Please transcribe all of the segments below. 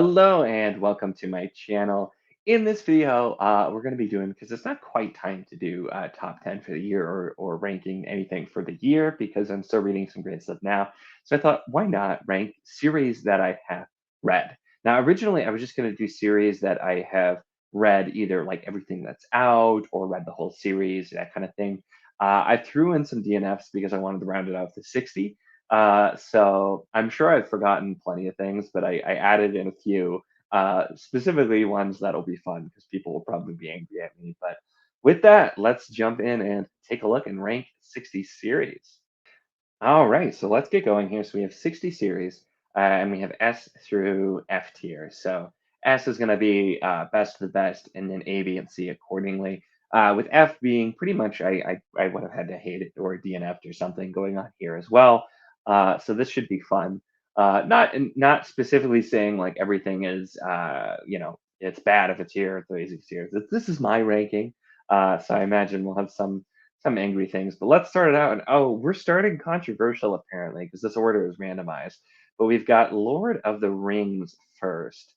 Hello and welcome to my channel. In this video, we're going to be doing, because it's not quite time to do top 10 for the year or ranking anything for the year because I'm still reading some great stuff now. So I thought, why not rank series that I have read? Now, originally, I was just going to do series that I have read, either like everything that's out or read the whole series, that kind of thing. I threw in some DNFs because I wanted to round it out to 60. So I'm sure I've forgotten plenty of things, but I added in a few, specifically ones that'll be fun because people will probably be angry at me. But with that, let's jump in and take a look and rank 60 series. All right, so let's get going here. So we have 60 series, and we have S through F tier. So S is going to be best of the best, and then A, B, and C accordingly. With F being pretty much, I would have had to hate it or DNF'd or something going on here as well. So this should be fun. Not specifically saying like everything is, it's bad if it's here, it's lazy here. This is my ranking, so I imagine we'll have some angry things. But let's start it out. And oh, we're starting controversial apparently because this order is randomized. But we've got Lord of the Rings first,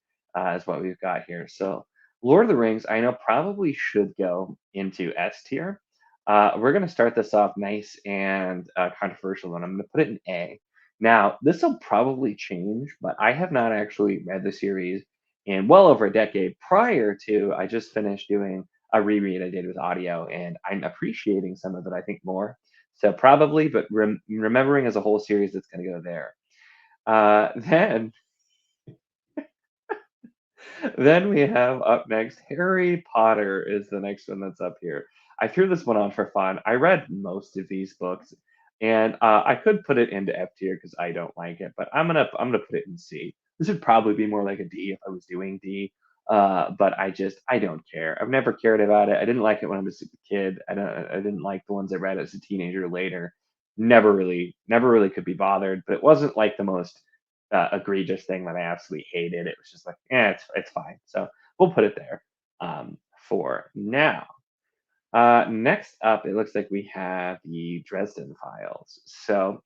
is what we've got here. So Lord of the Rings, I know probably should go into S tier. We're going to start this off nice and controversial, and I'm going to put it in A. Now, this will probably change, but I have not actually read the series in well over a decade. Prior to, I just finished doing a reread I did with audio, and I'm appreciating some of it, I think, more. So probably, but remembering as a whole series, it's going to go there. Then, then we have up next Harry Potter is the next one that's up here. I threw this one on for fun. I read most of these books, and I could put it into F tier because I don't like it, but I'm gonna put it in C. This would probably be more like a D if I was doing D. But I don't care. I've never cared about it. I didn't like it when I was a kid. I didn't like the ones I read as a teenager later. Never really could be bothered. But it wasn't like the most egregious thing that I absolutely hated. It was just like, it's fine. So we'll put it there for now. Next up, it looks like we have the Dresden Files. So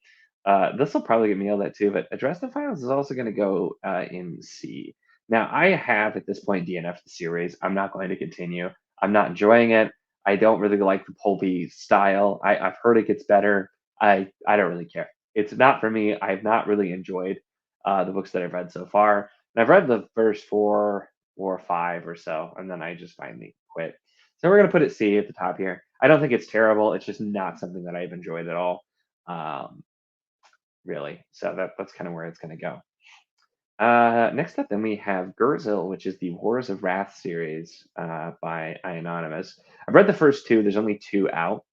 this will probably get me yelled at too, but the Dresden Files is also going to go in C. Now, I have at this point DNF the series. I'm not going to continue. I'm not enjoying it. I don't really like the pulpy style. I've heard it gets better. I don't really care. It's not for me. I've not really enjoyed the books that I've read so far. And I've read the first four or five or so, and then I just finally quit. So we're gonna put it C at the top here. I don't think it's terrible. It's just not something that I've enjoyed at all, um, really. So that's kind of where it's gonna go. Next up, then we have Gerzil, which is the Wars of Wrath series by Anonymous. I've read the first two. There's only two out.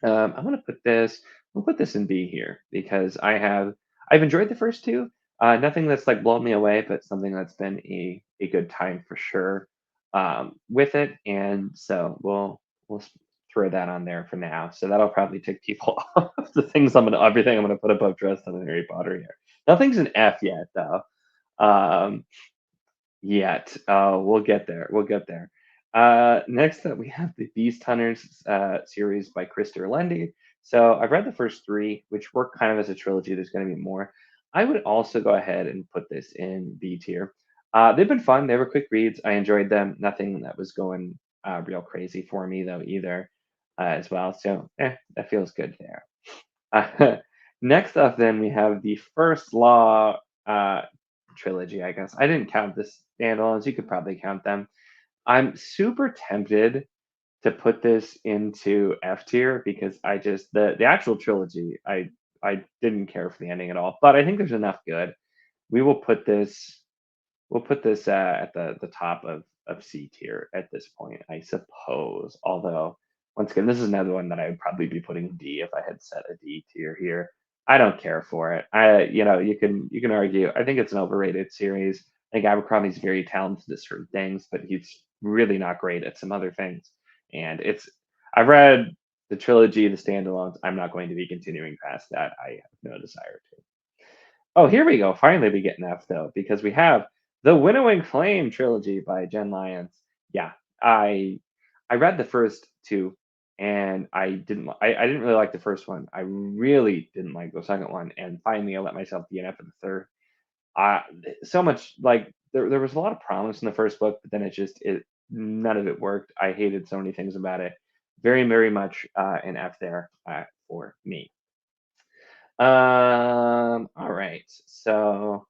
I'm gonna put this. We'll put this in B here because I've enjoyed the first two. Nothing that's like blown me away, but something that's been a good time for sure with it. And so we'll throw that on there for now. So that'll probably take people off the things everything I'm gonna put above Dresden and Harry Potter here. Nothing's an F yet though. Um, yet. We'll get there. We'll get there. Next up, we have the Beast Hunters series by Christopher Lendy. So I've read the first three, which work kind of as a trilogy. There's going to be more. I would also go ahead and put this in B tier. They've been fun. They were quick reads. I enjoyed them. Nothing that was going real crazy for me though either, as well. So that feels good there. Next up, then we have the First Law trilogy. I guess I didn't count the standalones. You could probably count them. I'm super tempted to put this into F tier because I just the actual trilogy I didn't care for the ending at all. But I think there's enough good. We will put this at the top of C tier at this point, I suppose. Although once again, this is another one that I would probably be putting D if I had set a D tier here. I don't care for it. You can argue. I think it's an overrated series. I think Abercrombie's very talented at certain things, but he's really not great at some other things. And I've read the trilogy, the standalones. I'm not going to be continuing past that. I have no desire to. Oh, here we go. Finally, we get an F though, because we have the Winnowing Flame trilogy by Jen Lyons. Yeah, I read the first two, and I didn't really like the first one. I really didn't like the second one, and finally I let myself DNF in the third. So much like there was a lot of promise in the first book, but then it none of it worked. I hated so many things about it. Very, very much an F there for me. All right. So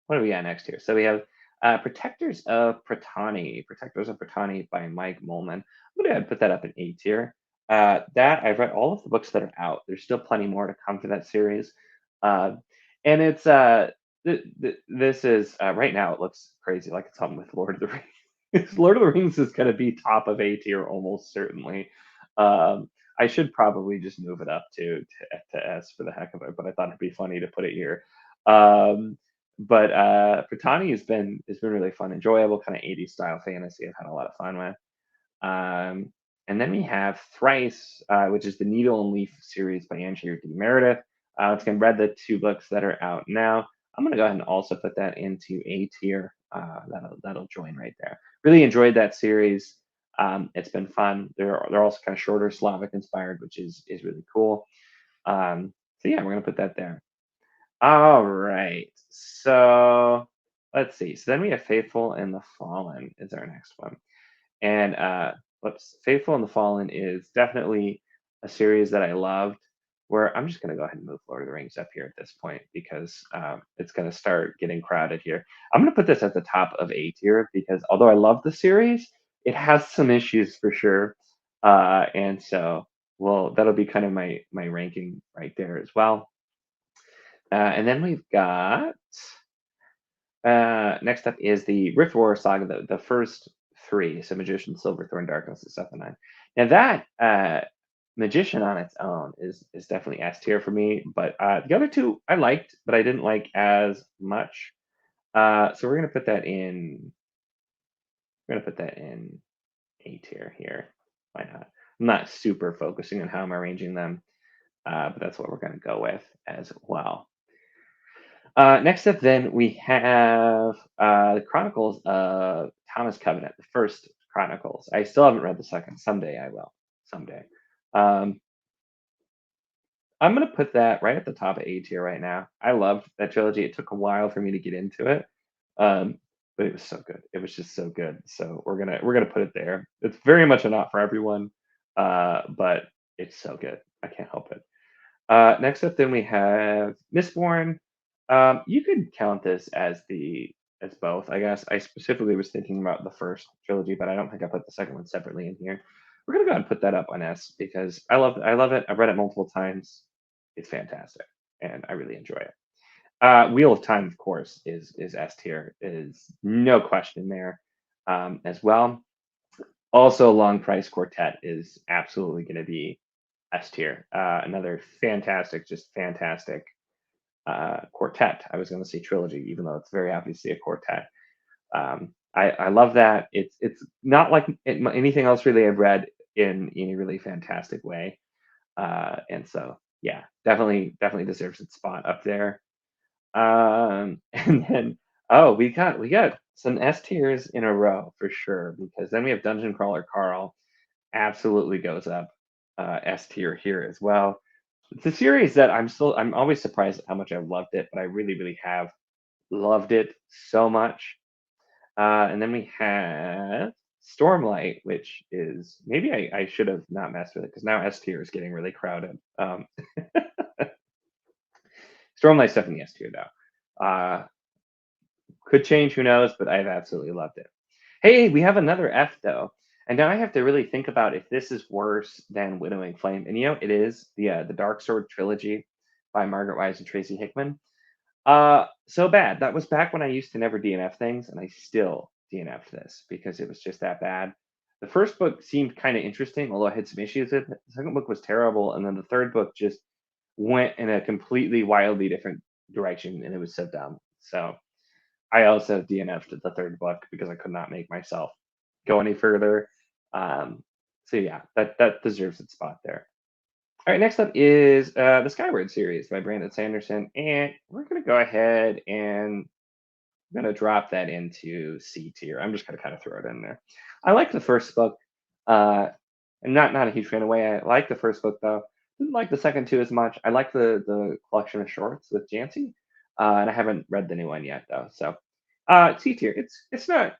what do we got next here? So we have Protectors of Pratani. Protectors of Pratani by Mike Molman. I'm going to go ahead and put that up in A tier. That I've read all of the books that are out. There's still plenty more to come for that series. Uh, and it's this is right now it looks crazy like it's something with Lord of the Rings. Lord of the Rings is going to be top of A tier almost certainly. I should probably just move it up to S for the heck of it, but I thought it'd be funny to put it here. Um, but Brittany has been really fun, enjoyable, kind of 80s style fantasy. I've had a lot of fun with. Um, and then we have Thrice, which is the Needle and Leaf series by Angie D. Meredith. It's going to read the two books that are out now. I'm going to go ahead and also put that into A tier. That'll join right there. Really enjoyed that series. It's been fun. They're also kind of shorter, Slavic inspired, which is really cool. So yeah, we're gonna put that there. All right. So let's see. So then we have Faithful and the Fallen is our next one. And Faithful and the Fallen is definitely a series that I loved. Where I'm just gonna go ahead and move Lord of the Rings up here at this point because it's gonna start getting crowded here. I'm gonna put this at the top of A tier because although I love the series, it has some issues for sure. And so well, that'll be kind of my ranking right there as well. And then we've got next up is the Rift War Saga, the first three. So Magician, Silverthorn, Darkness, and Stuff and Nine. Now that Magician on its own is definitely S tier for me, but the other two I liked, but I didn't like as much. So we're gonna put that in. We're gonna put that in A tier here. Why not? I'm not super focusing on how I'm arranging them, but that's what we're gonna go with as well. Next up, then we have the Chronicles of Thomas Covenant, the first Chronicles. I still haven't read the second. Someday I will. Someday. Um, I'm gonna put that right at the top of A tier right now. I loved that trilogy. It took a while for me to get into it, um, but it was so good. It was just so good. So we're gonna put it there. It's very much a not for everyone, but it's so good. I can't help it. Next up, then we have Mistborn. You could count this as both, I guess. I specifically was thinking about the first trilogy, but I don't think I put the second one separately in here. We're gonna go ahead and put that up on S because I love it. I've read it multiple times. It's fantastic, and I really enjoy it. Wheel of Time, of course, is S tier. Is no question there, as well. Also, Long Price Quartet is absolutely going to be S tier. Another fantastic, just fantastic quartet. I was going to say trilogy, even though it's very obviously a quartet. I love that. It's not like anything else really I've read in a really fantastic way. And so yeah, definitely deserves its spot up there. And then we got some S tiers in a row for sure because then we have Dungeon Crawler Carl absolutely goes up S tier here as well. It's a series that I'm always surprised at how much I've loved it, but I really have loved it so much. And then we have Stormlight, which is maybe I should have not messed with it because now S tier is getting really crowded. Stormlight's definitely S tier though. Could change, who knows? But I've absolutely loved it. Hey, we have another F though, and now I have to really think about if this is worse than Winnowing Flame. And it is the Dark Sword trilogy by Margaret Wise and Tracy Hickman. So bad. That was back when I used to never DNF things, and I still DNF'd this because it was just that bad. The first book seemed kind of interesting, although I had some issues with it. The second book was terrible, and then the third book just went in a completely wildly different direction, and it was so dumb. So I also DNF'd the third book because I could not make myself go any further. So yeah, that deserves its spot there. All right, next up is the Skyward series by Brandon Sanderson, and we're gonna go ahead and I'm gonna drop that into C tier. I'm just gonna kind of throw it in there. I like the first book. I'm not a huge fan of way. I like the first book though. Didn't like the second two as much. I like the collection of shorts with Jancy, and I haven't read the new one yet though. So C tier. It's not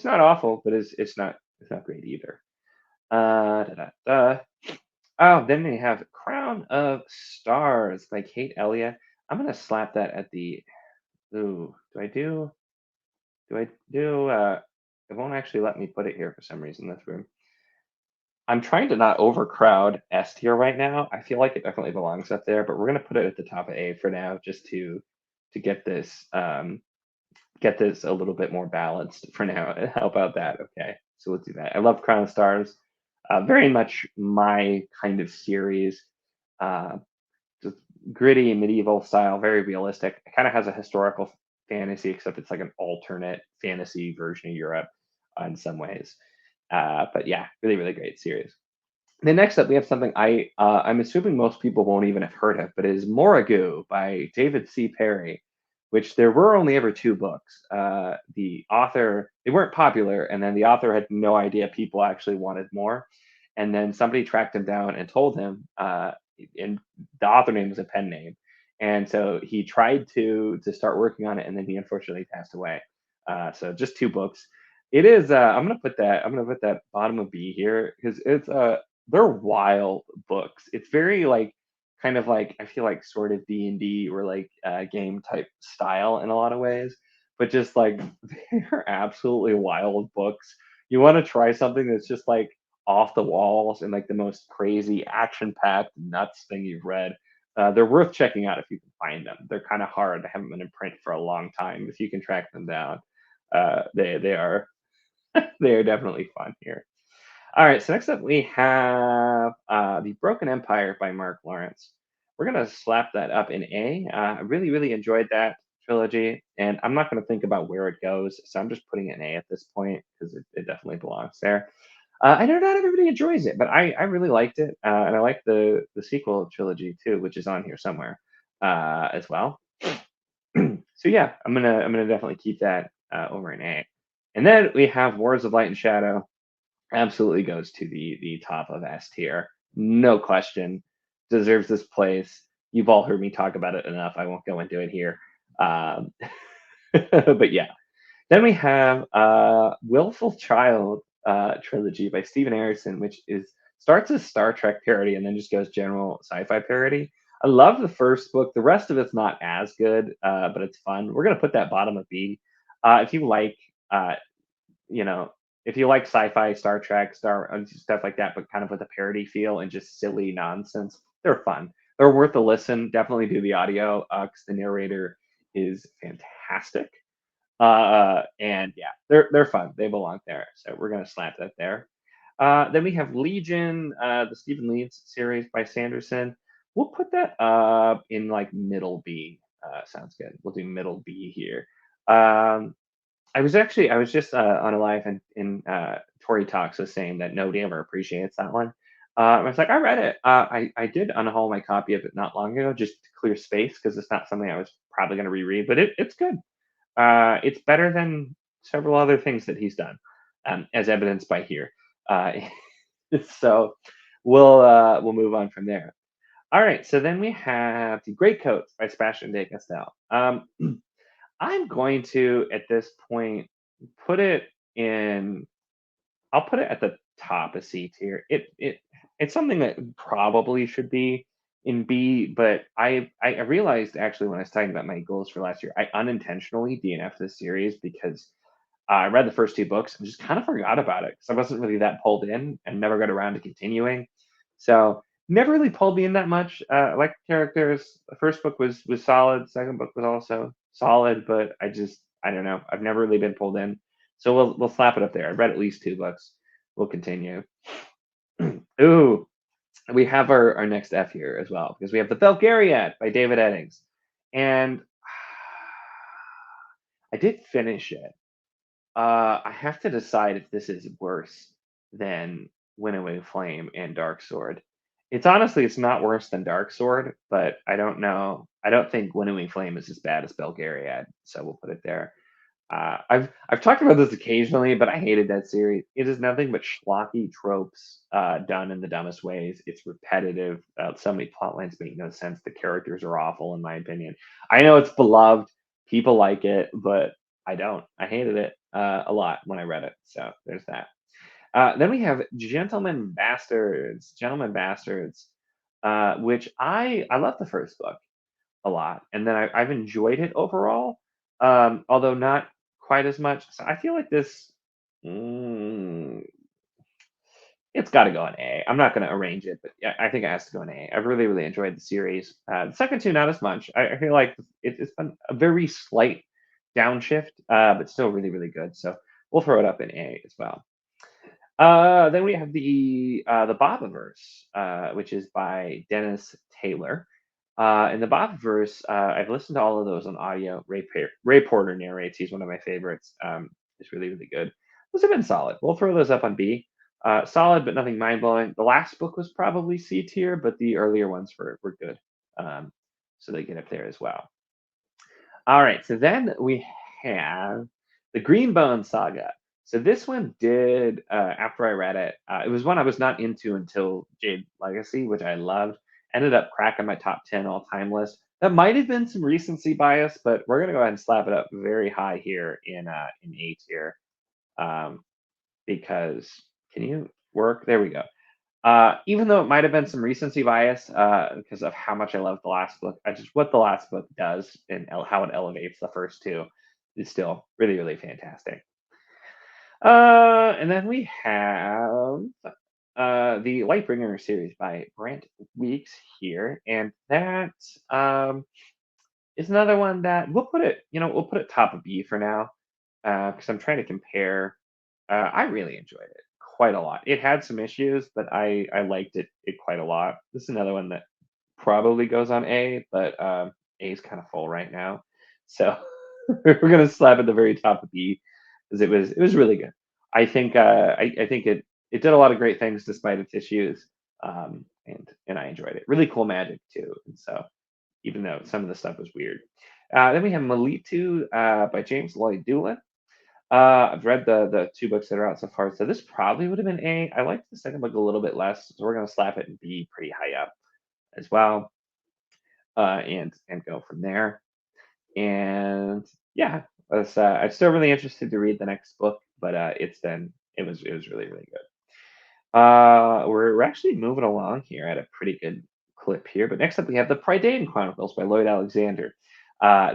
awful, but it's not great either. Da, da, da. Oh, then we have Crown of Stars by Kate Elliott. I'm gonna slap that at the. Ooh, do I do? It won't actually let me put it here for some reason. That's weird. I'm trying to not overcrowd S tier right now. I feel like it definitely belongs up there, but we're gonna put it at the top of A for now, just to get this a little bit more balanced for now. How about that? Okay, so let's do that. I love Crown of Stars. Very much my kind of series. Uh, just gritty medieval style, very realistic. It kind of has a historical fantasy, except it's like an alternate fantasy version of Europe in some ways. But yeah, really, really great series. Then next up, we have something I'm assuming most people won't even have heard of, but it is Morrigu by David C. Perry, which there were only ever two books. The author they weren't popular, and then the author had no idea people actually wanted more, and then somebody tracked him down and told him, and the author name was a pen name, and so he tried to start working on it, and then he unfortunately passed away. So just two books. It is. I'm gonna put that bottom of B here because they're wild books. It's very like kind of like I feel like sort of D&D or like game type style in a lot of ways, but just like they're absolutely wild books. You want to try something that's just like off the walls and like the most crazy action packed nuts thing you've read. They're worth checking out if you can find them. They're kind of hard. They haven't been in print for a long time. If you can track them down, they are they are definitely fun here. All right, so next up we have The Broken Empire by Mark Lawrence. We're going to slap that up in A. I really, really enjoyed that trilogy, and I'm not going to think about where it goes, so I'm just putting it in A at this point because it definitely belongs there. I know not everybody enjoys it, but I really liked it, and I like the sequel trilogy too, which is on here somewhere as well. So yeah, I'm gonna definitely keep that over in A. And then we have Wars of Light and Shadow absolutely goes to the top of S tier. No question. Deserves this place. You've all heard me talk about it enough. I won't go into it here. Um, but yeah. Then we have Willful Child trilogy by Stephen Harrison, which is starts as Star Trek parody and then just goes general sci-fi parody. I love the first book. The rest of it's not as good, but it's fun. We're gonna put that bottom of B. If you like uh, you know, if you like sci-fi, Star Trek, stuff like that, but kind of with a parody feel and just silly nonsense, they're fun. They're worth a listen. Definitely do the audio because the narrator is fantastic. And yeah, they're fun. They belong there. So we're gonna slap that there. Then we have Legion, the Stephen Leeds series by Sanderson. We'll put that up in like middle B. Sounds good. We'll do middle B here. Um, I was just on a live and Tori Talks was saying that nobody ever appreciates that one. I was like, I read it. I did unhaul my copy of it not long ago just to clear space because it's not something I was probably going to reread, but it's good. It's better than several other things that he's done, as evidenced by here. Uh, so we'll move on from there. All right, so then we have the Great Coats by Sebastian de Castell. I'm going to, at this point, put it in. I'll put it at the top of C tier. It's something that probably should be in B, but I realized actually when I was talking about my goals for last year, I unintentionally DNF'd this series because I read the first two books and just kind of forgot about it because I wasn't really that pulled in and never got around to continuing. So never really pulled me in that much. I like the characters. The first book was solid. The second book was also solid, but I don't know. I've never really been pulled in. So we'll slap it up there. I read at least two books. We'll continue. Ooh, we have our next F here as well because we have the Belgariad by David Eddings, and I did finish it. I have to decide if this is worse than Winnowing Flame and Dark Sword. It's not worse than Dark Sword, but I don't know. I don't think Winnowing Flame is as bad as Belgariad, so we'll put it there. I've talked about this occasionally, but I hated that series. It is nothing but schlocky tropes done in the dumbest ways. It's repetitive. So many plot lines make no sense. The characters are awful, in my opinion. I know it's beloved. People like it, but I don't. I hated it a lot when I read it. So there's that. Then we have Gentlemen Bastards. Gentlemen Bastards, which I love the first book a lot, and then I've enjoyed it overall, although not quite as much. So I feel like this, mm, it's got to go an A. I'm not going to arrange it, but yeah, I think it has to go an A. I've really, really enjoyed the series. The second two, not as much. I feel like it's been a very slight downshift, but still really, really good. So we'll throw it up in A as well. Then we have the Bobiverse, which is by Dennis Taylor. In the Bobiverse, I've listened to all of those on audio. Ray Porter narrates. He's one of my favorites. It's really, really good. Those have been solid. We'll throw those up on B. Solid, but nothing mind blowing. The last book was probably C tier, but the earlier ones were good. Um, so they get up there as well. All right, so then we have the Greenbone Saga. So this one did, after I read it, it was one I was not into until Jade Legacy, which I loved. Ended up cracking my top 10 all time list. That might have been some recency bias, but we're gonna go ahead and slap it up very high here in A tier, um, because can you work? There we go. Even though it might have been some recency bias because of how much I love the last book, I just what the last book does and how it elevates the first two is still really, really fantastic. And then we have the Lightbringer series by Brent Weeks here, and that is another one that we'll put it, we'll put it top of B for now because I'm trying to compare. I really enjoyed it quite a lot. It had some issues, but I liked it quite a lot. This is another one that probably goes on A, but A is kind of full right now, so we're gonna slap at the very top of B because it was really good. I think it did a lot of great things despite its issues, and I enjoyed it. Really cool magic too, and so even though some of the stuff was weird. Then we have Malitu by James Lloyd Doolin. I've read the two books that are out so far, so this probably would have been A. I liked the second book a little bit less, so we're gonna slap it in B pretty high up as well, and go from there. And yeah, I'm still really interested to read the next book, but it was really, really good. We're actually moving along here at a pretty good clip here, but next up we have the Prydain Chronicles by Lloyd Alexander.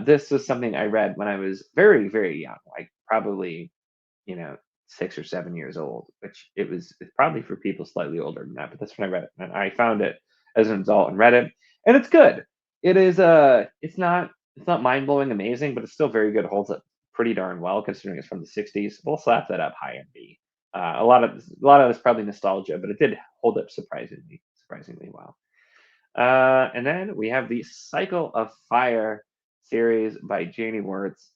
This was something I read when I was very, very young, like probably, 6 or 7 years old, which it's probably for people slightly older than that, but that's when I read it. And I found it as an adult and read it. And it's good. It is it's not mind blowing amazing, but it's still very good. It holds up pretty darn well considering it's from the 60s. We'll slap that up high in B. A lot of it's probably nostalgia, but it did hold up surprisingly well. And then we have the Cycle of Fire series by Janie Wertz.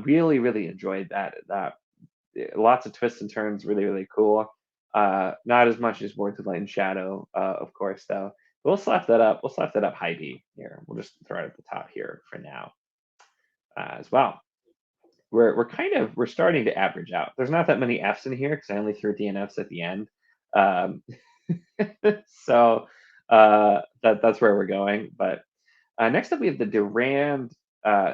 Really, really enjoyed that. Lots of twists and turns, really, really cool. Not as much as Words of Light and Shadow, of course, though. We'll slap that up. We'll slap that up high B here. We'll just throw it at the top here for now, as well. We're starting to average out. There's not that many Fs in here because I only threw DNFs at the end. Um, so that's where we're going. But next up, we have the Durand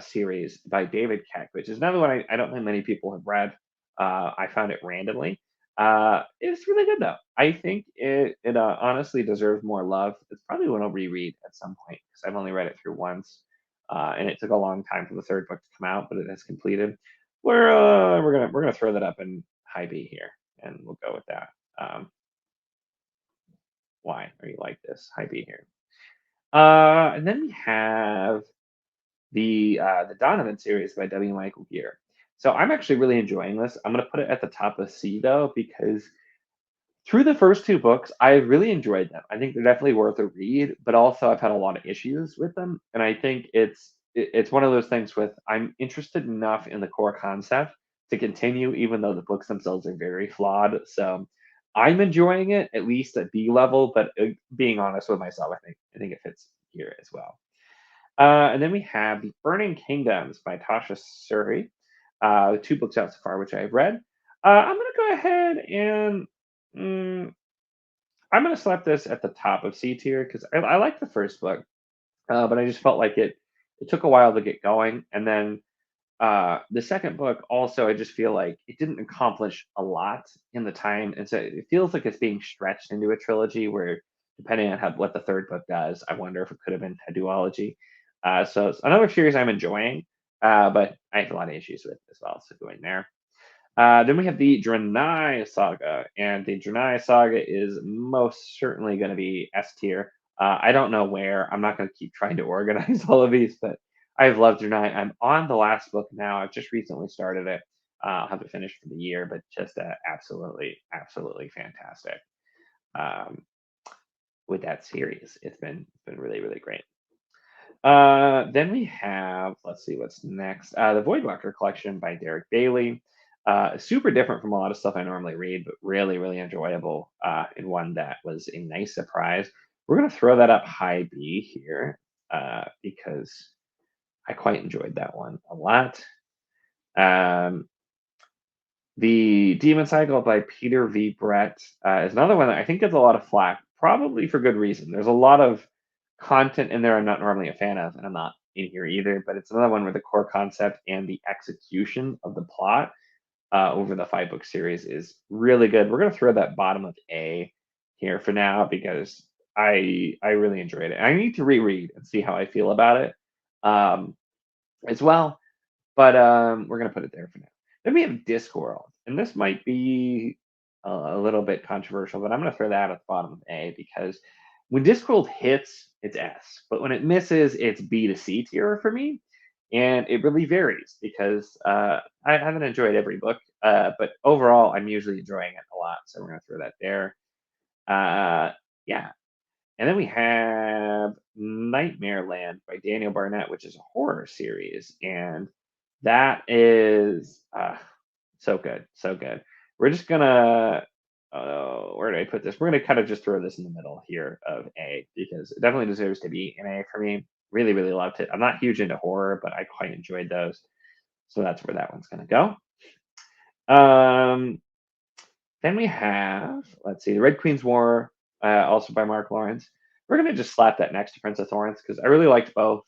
series by David Keck, which is another one I don't think many people have read. I found it randomly. It's really good though. I think it honestly deserves more love. It's probably one I'll reread at some point because I've only read it through once, and it took a long time for the third book to come out, but it has completed. We're gonna throw that up in high B here, and we'll go with that. Why are you like this? High B here. And then we have the Donovan series by W. Michael Gear. So I'm actually really enjoying this. I'm going to put it at the top of C though because through the first two books, I really enjoyed them. I think they're definitely worth a read, but also I've had a lot of issues with them, and I think it's one of those things with I'm interested enough in the core concept to continue, even though the books themselves are very flawed. So I'm enjoying it at least at B level, but being honest with myself, I think it fits here as well. And then we have The Burning Kingdoms by Tasha Suri. The two books out so far, which I've read. I'm going to go ahead and I'm going to slap this at the top of C tier because I like the first book, but I just felt like it took a while to get going. And then the second book also, I just feel like it didn't accomplish a lot in the time, and so it feels like it's being stretched into a trilogy where, depending on what the third book does, I wonder if it could have been a duology. So it's another series I'm enjoying, but I have a lot of issues with as well. So going there. Then we have the Draenei Saga, and the Draenei Saga is most certainly going to be S tier. I don't know where. I'm not going to keep trying to organize all of these, but I've loved Draenei. I'm on the last book now. I've just recently started it. I'll have it finished for the year, but just absolutely, absolutely fantastic um, with that series. It's been really, really great. Then we have, let's see what's next. The Voidwalker collection by Derek Bailey. Super different from a lot of stuff I normally read, but really, really enjoyable. And one that was a nice surprise. We're going to throw that up high B here because I quite enjoyed that one a lot. Um, the Demon Cycle by Peter V. Brett is another one that I think gets a lot of flack, probably for good reason. There's a lot of content in there I'm not normally a fan of, and I'm not in here either, but it's another one where the core concept and the execution of the plot over the 5 book series is really good. We're going to throw that bottom of A here for now because I really enjoyed it. I need to reread and see how I feel about it um, as well. But we're gonna put it there for now. Then we have Discworld, and this might be a little bit controversial, but I'm gonna throw that at the bottom of A because when Discworld hits, it's S, but when it misses, it's B to C tier for me, and it really varies because I haven't enjoyed every book, but overall, I'm usually enjoying it a lot, so we're gonna throw that there. Yeah, and then we have Nightmare Land by Daniel Barnett, which is a horror series, and that is so good, so good. We're just gonna, where did I put this? We're gonna kind of just throw this in the middle here of A because it definitely deserves to be an A for me. Really, really loved it. I'm not huge into horror, but I quite enjoyed those, so that's where that one's gonna go. Um, then we have, let's see, The Red Queen's War, also by Mark Lawrence. We're going to just slap that next to Prince of Thorns because I really liked both.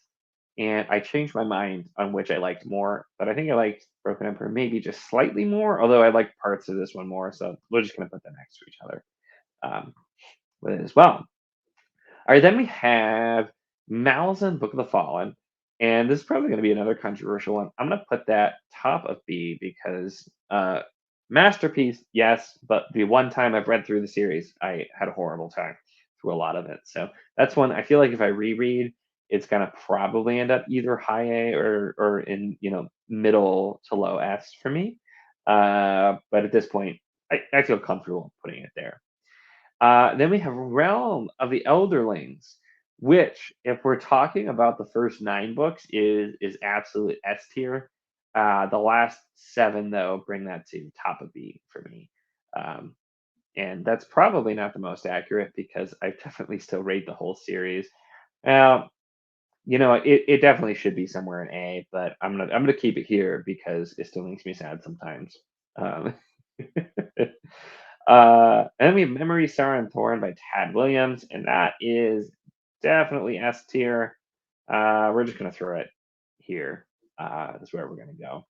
And I changed my mind on which I liked more. But I think I liked Broken Emperor maybe just slightly more, although I liked parts of this one more. So we're just going to put them next to each other um, with it as well. All right, then we have Malazan Book of the Fallen. And this is probably going to be another controversial one. I'm going to put that top of B because masterpiece, yes, but the one time I've read through the series, I had a horrible time through a lot of it. So that's one I feel like if I reread, it's going to probably end up either high A or in middle to low S for me. But at this point, I feel comfortable putting it there. Then we have Realm of the Elderlings, which, if we're talking about the first 9 books, is absolute S tier. The last 7, though, bring that to top of B for me. And that's probably not the most accurate because I definitely still rate the whole series. Now, it definitely should be somewhere in A, but I'm gonna keep it here because it still makes me sad sometimes. Um, and then we have Memory, Sorrow, and Thorn by Tad Williams, and that is definitely S tier. We're just gonna throw it here. That's where we're gonna go.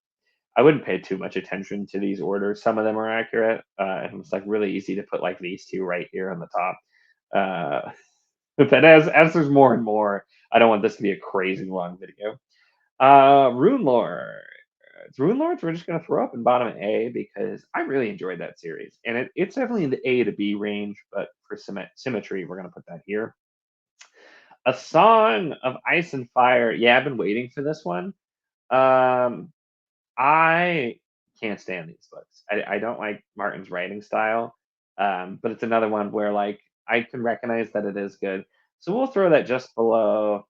I wouldn't pay too much attention to these orders. Some of them are accurate. And it's like really easy to put like these two right here on the top. Uh, but as there's more and more, I don't want this to be a crazy long video. Rune Lord. Rune Lords, we're just going to throw up in bottom A because I really enjoyed that series. And it's definitely in the A to B range, but for symmetry, we're going to put that here. A Song of Ice and Fire. Yeah, I've been waiting for this one. I can't stand these books. I don't like Martin's writing style, but it's another one where like I can recognize that it is good. So we'll throw that just below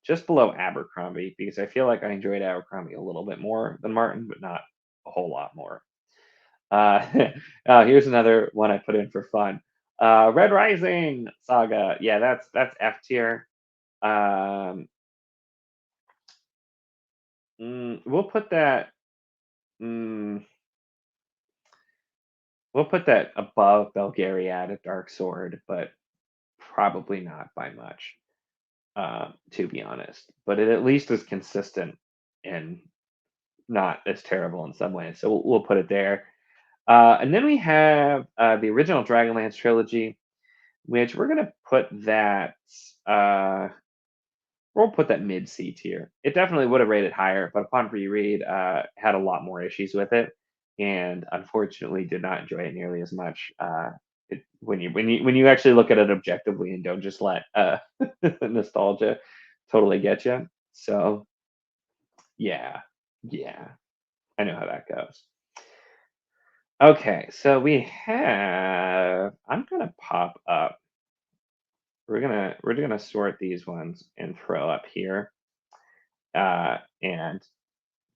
Abercrombie because I feel like I enjoyed Abercrombie a little bit more than Martin, but not a whole lot more. Uh, here's another one I put in for fun. Red Rising Saga. Yeah, that's F tier. Um, we'll put that. Mm, we'll put that above Belgariad Dark Sword, but probably not by much, to be honest. But it at least is consistent in not as terrible in some ways. So we'll put it there. And then we have the original Dragonlance trilogy, which we're gonna put that. Uh, we'll put that mid C tier. It definitely would have rated higher, but upon reread, had a lot more issues with it, and unfortunately did not enjoy it nearly as much. When you actually look at it objectively and don't just let nostalgia totally get you. So yeah, yeah, I know how that goes. Okay, so we have. I'm gonna pop up. We're gonna sort these ones and throw up here, and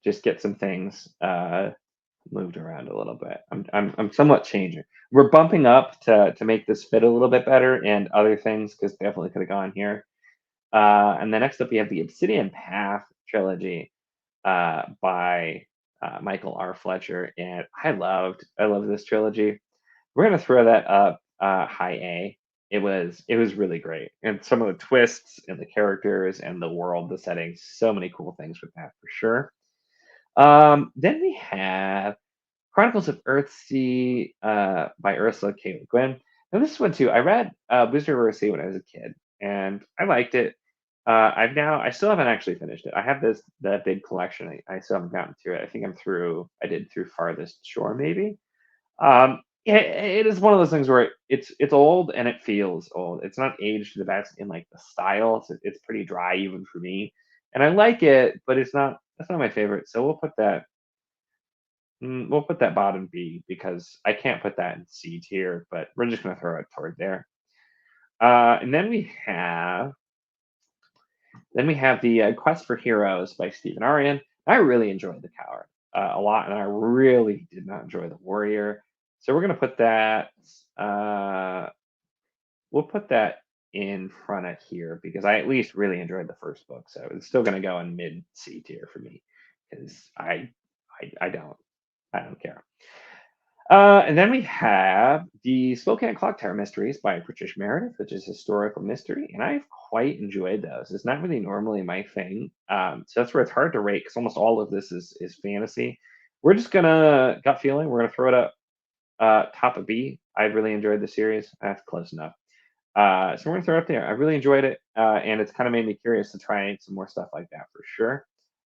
just get some things moved around a little bit. I'm somewhat changing. We're bumping up to make this fit a little bit better, and other things because definitely could have gone here. And then next up we have the Obsidian Path trilogy by Michael R. Fletcher, and I love this trilogy. We're gonna throw that up high A. It was really great, and some of the twists and the characters and the world, the setting, so many cool things with that for sure. Then we have Chronicles of Earthsea by Ursula K. Le Guin. Now this one too, I read Wizard of Earthsea when I was a kid, and I liked it. I still haven't actually finished it. I have that big collection. I still haven't gotten through it. I think I did through Farthest Shore maybe. It is one of those things where it's old and it feels old. It's not aged the best in like the style. It's pretty dry even for me, and I like it, but that's not my favorite. So we'll put that bottom B because I can't put that in C tier, but we're just gonna throw it toward there. And then we have the Quest for Heroes by Stephen Aryan. I really enjoyed the Coward a lot, and I really did not enjoy the Warrior. So we're gonna put that. Uh, we'll put that in front of here because I at least really enjoyed the first book. So it's still gonna go in mid C tier for me because I don't care. And then we have the Spokane Clock Tower Mysteries by Patricia Meredith, which is historical mystery, and I've quite enjoyed those. It's not really normally my thing, so that's where it's hard to rate because almost all of this is fantasy. We're just gonna gut feeling. We're gonna throw it up top of B. I really enjoyed the series. That's close enough. So we're gonna throw it up there. I really enjoyed it, and it's kind of made me curious to try some more stuff like that for sure,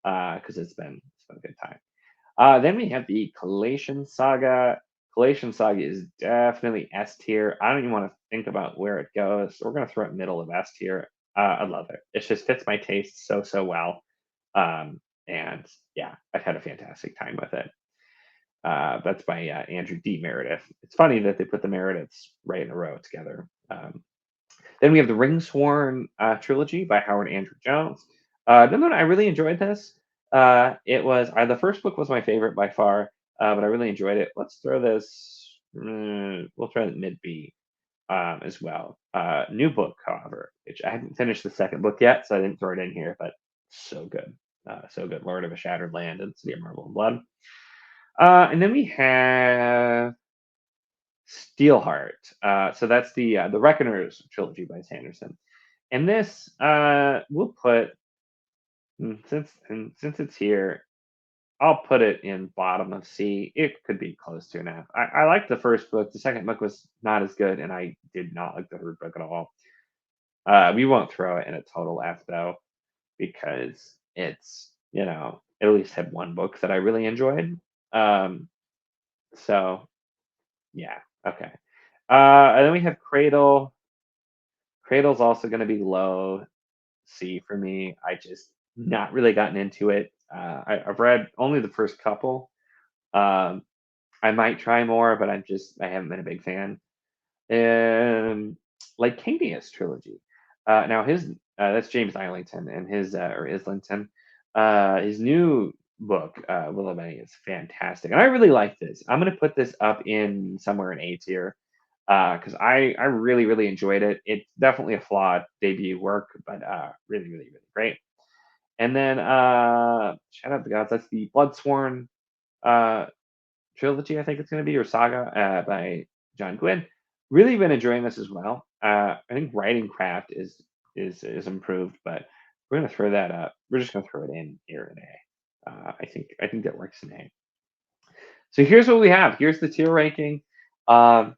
because it's been a good time. Then we have the Collation Saga. Collation Saga is definitely S tier. I don't even want to think about where it goes. So we're gonna throw it middle of S tier. I love it. It just fits my taste so well. And yeah, I've had a fantastic time with it. That's by Andrew D. Meredith. It's funny that they put the Merediths right in a row together. Then we have the Ringsworn trilogy by Howard Andrew Jones. No, I really enjoyed this. The first book was my favorite by far, but I really enjoyed it. Let's throw this. We'll try the mid B as well. New book, however, which I haven't finished the second book yet, so I didn't throw it in here, but so good. So good. Lord of a Shattered Land and City of Marble and Blood. And then we have Steelheart. So that's the Reckoners trilogy by Sanderson. And this we'll put since it's here, I'll put it in bottom of C. It could be close to an F. I liked the first book. The second book was not as good, and I did not like the third book at all. We won't throw it in a total F though, because it's at least had one book that I really enjoyed. Um, so yeah, okay. And then we have Cradle. Cradle's also going to be low C for me. I just not really gotten into it. I've read only the first couple. Um, I might try more, but I haven't been a big fan. And like Lycanius trilogy. Now that's James Islington and Islington. His new book, Willow Bay, is fantastic, and I really like this. I'm gonna put this up in somewhere in A tier because I really really enjoyed it. It's definitely a flawed debut work, but really really really great. And then shout out to gods. That's the Bloodsworn uh, trilogy, I think it's going to be, or saga by John Gwynn. Really been enjoying this as well. I think writing craft is improved, but we're going to throw that up. We're just going to throw it in here in A. I think that works in A. So here's what we have. Here's the tier ranking. Um,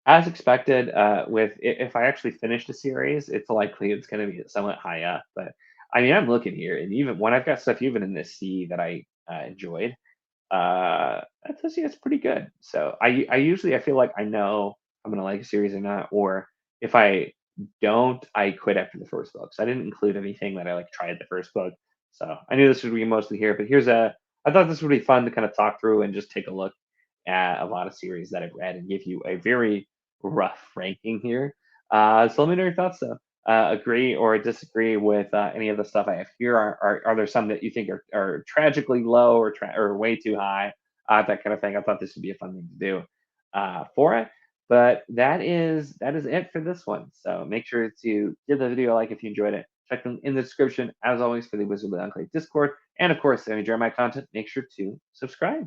as expected, if I actually finish the series, it's likely it's going to be somewhat high up. But I mean, I'm looking here, and even when I've got stuff even in this C that I enjoyed, that tells you it's pretty good. So I usually I feel like I know I'm gonna like a series or not, or if I don't, I quit after the first book. So I didn't include anything that I like tried the first book. So I knew this would be mostly here, but I thought this would be fun to kind of talk through and just take a look at a lot of series that I've read and give you a very rough ranking here. So let me know your thoughts though. Agree or disagree with any of the stuff I have here? Are there some that you think are tragically low or way too high? That kind of thing. I thought this would be a fun thing to do for it. But that is it for this one. So make sure to give the video a like if you enjoyed it. Check them in the description as always for the Wizard of the Enclave Discord. And of course, if you enjoy my content, make sure to subscribe.